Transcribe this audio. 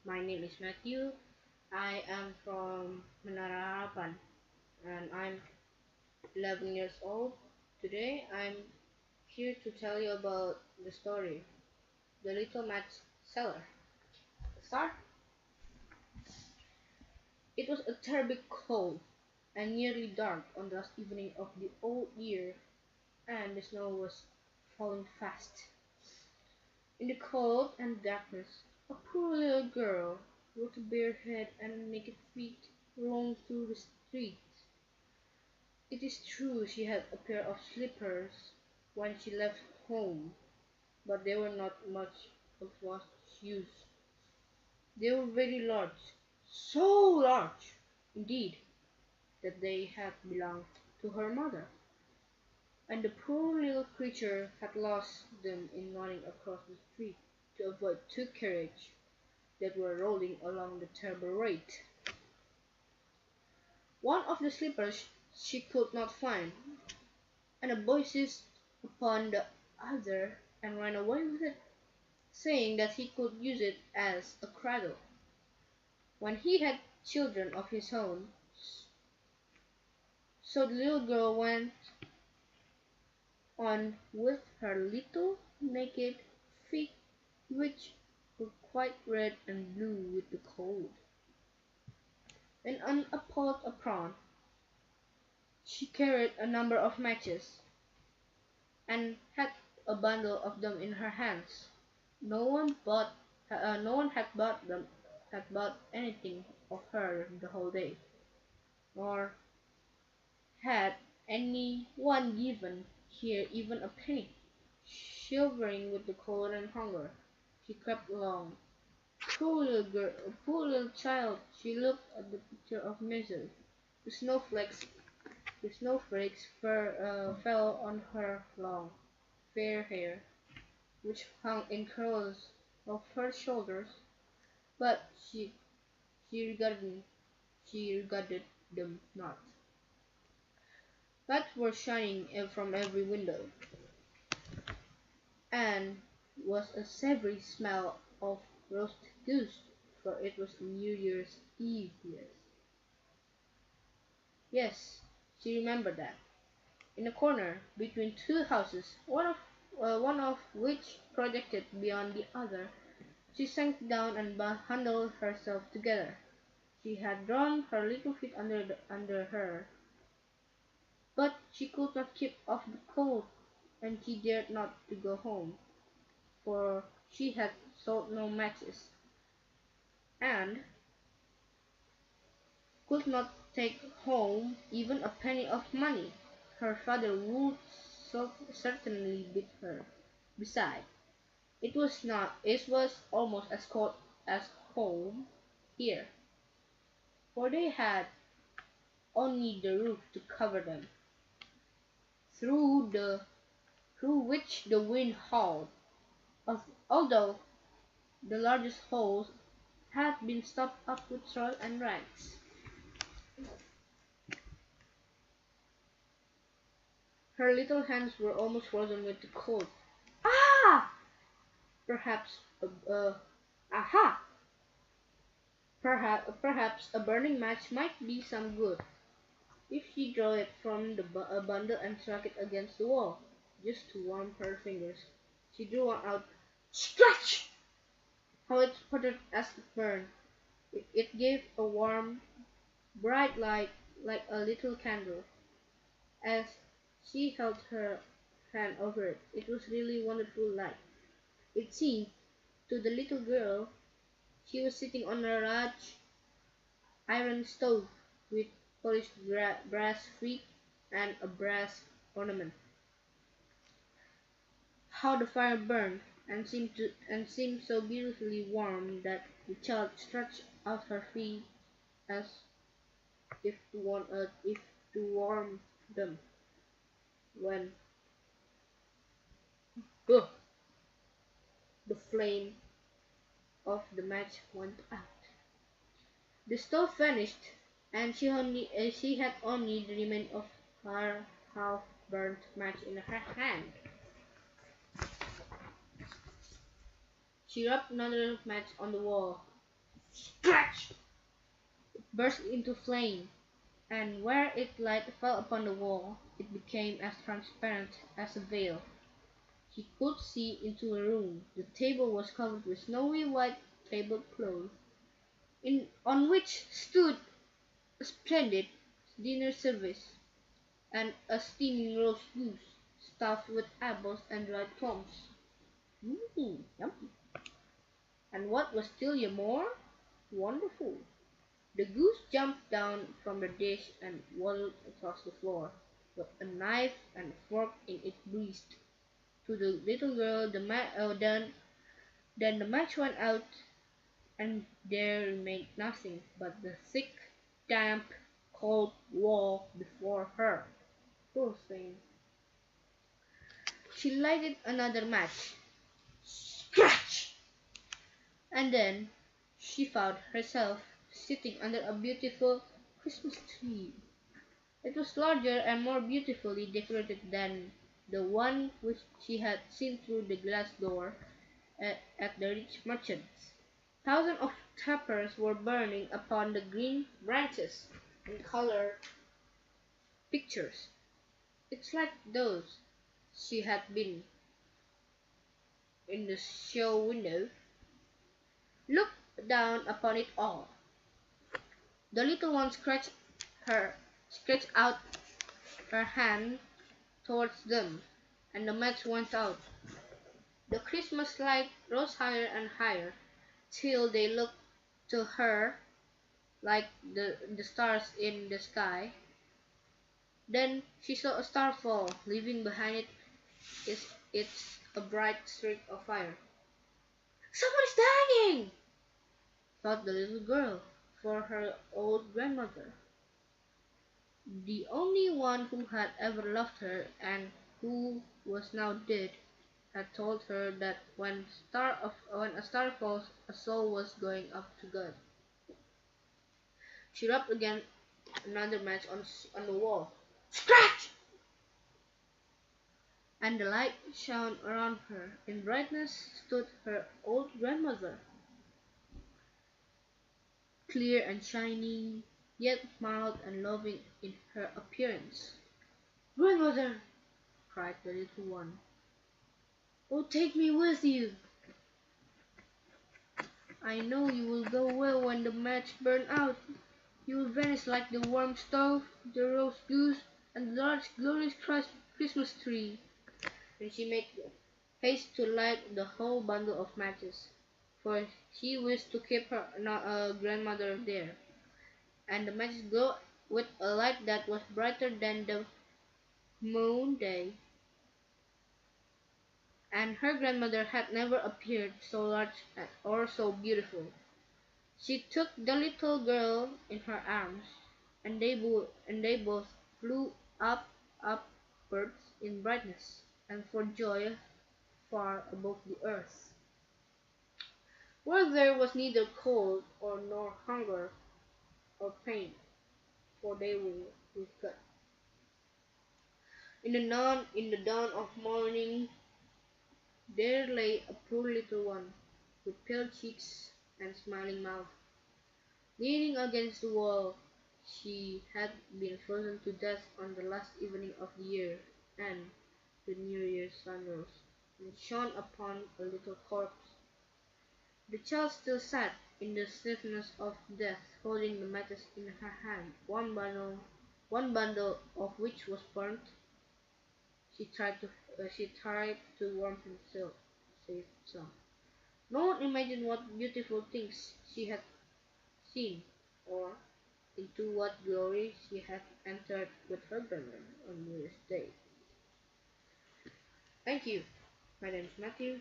My name is Matthew. I am from Menara Harapan and I'm 11 years old. Today I'm here to tell you about the story, The Little Match Seller. Start. It was a terribly cold and nearly dark on the last evening of the old year, and the snow was falling fast. In the cold and darkness, a poor little girl with a bare head and naked feet roamed through the streets. It is true she had a pair of slippers when she left home, but they were not much of much use. They were very large, so large, indeed, that they had belonged to her mother, and the poor little creature had lost them in running across the street to avoid two carriages that were rolling along the terrible rate. One of the slippers she could not find, and a boy seized upon the other and ran away with it, saying that he could use it as a cradle. When he had children of his own, so the little girl went on with her little naked feet, which were quite red and blue with the cold. And on a pot apron she carried a number of matches, and had a bundle of them in her hands. No one had bought anything of her the whole day, nor had any one given her even a penny. Shivering with the cold and hunger, she crept along. Poor little girl, poor little child! She looked at the picture of misery. The snowflakes, fell on her long, fair hair, which hung in curls off her shoulders, but she regarded she regarded them not. Lights were shining from every window, and was a savory smell of roast goose, for it was New Year's Eve. Yes, she remembered that. In a corner between two houses, one of which projected beyond the other, she sank down and huddled herself together. She had drawn her little feet under her, but she could not keep off the cold, and she dared not to go home, for she had sold no matches, and could not take home even a penny of money. Her father would certainly beat her. Besides, it was almost as cold as home here, for they had only the roof to cover them, through the through which the wind howled. Although the largest holes had been stopped up with straw and rags. Her little hands were almost frozen with the cold. Ah! Perhaps, aha! Perhaps a burning match might be some good, if she drew it from a bundle and struck it against the wall, just to warm her fingers. She drew one out. Scratch! How it sputtered as it burned! It gave a warm, bright light like a little candle. As she held her hand over it, it was really wonderful light. It seemed to the little girl she was sitting on a large iron stove with polished brass feet and a brass ornament. How the fire burned and seemed so beautifully warm that the child stretched out her feet as if to warm them. When ugh, the flame of the match went out, the stove vanished, and she had only the remains of her half burnt match in her hand. She rubbed another match on the wall, Scratch! It burst into flame, and where its light fell upon the wall, it became as transparent as a veil. He could see into a room. The table was covered with snowy white tablecloth, on which stood a splendid dinner service, and a steaming roast goose, stuffed with apples and dried plums. Yum. And what was still more wonderful, the goose jumped down from the dish and waddled across the floor, with a knife and fork in its breast. To the little girl, then the match went out, and there remained nothing but the thick, damp, cold wall before her. Poor thing. She lighted another match. Scratch! And then she found herself sitting under a beautiful Christmas tree. It was larger and more beautifully decorated than the one which she had seen through the glass door at the rich merchant's. Thousands of tapers were burning upon the green branches and colored pictures. It's like those she had been in the show window. Look down upon it all. The little one scratched out her hand towards them, and the match went out. The Christmas light rose higher and higher, till they looked to her like the stars in the sky. Then she saw a star fall, leaving behind it's a bright streak of fire. "Someone is dying!" thought the little girl, for her old grandmother, the only one who had ever loved her and who was now dead, had told her that when a star falls, a soul was going up to God. She rubbed again another match on the wall. Scratch! And the light shone around her. In brightness stood her old grandmother, clear and shining, yet mild and loving in her appearance. "Grandmother!" cried the little one. "Oh, take me with you! I know you will go well when the match burn out. You will vanish like the warm stove, the roast goose, and the large glorious Christmas tree." And she made haste to light the whole bundle of matches, for she wished to keep her grandmother there. And the matches glowed with a light that was brighter than the moon day, and her grandmother had never appeared so large or so beautiful. She took the little girl in her arms, and they both flew upwards in brightness, and for joy far above the earth, where there was neither cold or nor hunger or pain, for they were with God. In the dawn of morning, there lay a poor little one, with pale cheeks and smiling mouth, leaning against the wall. She had been frozen to death on the last evening of the year, and the New Year's sun rose and shone upon a little corpse. The child still sat in the stiffness of death, holding the matches in her hand, one bundle of which was burnt. She tried to warm himself, said some. No one imagined what beautiful things she had seen, or into what glory she had entered with her grandmother on New Year's Day. Thank you. My name is Matthew.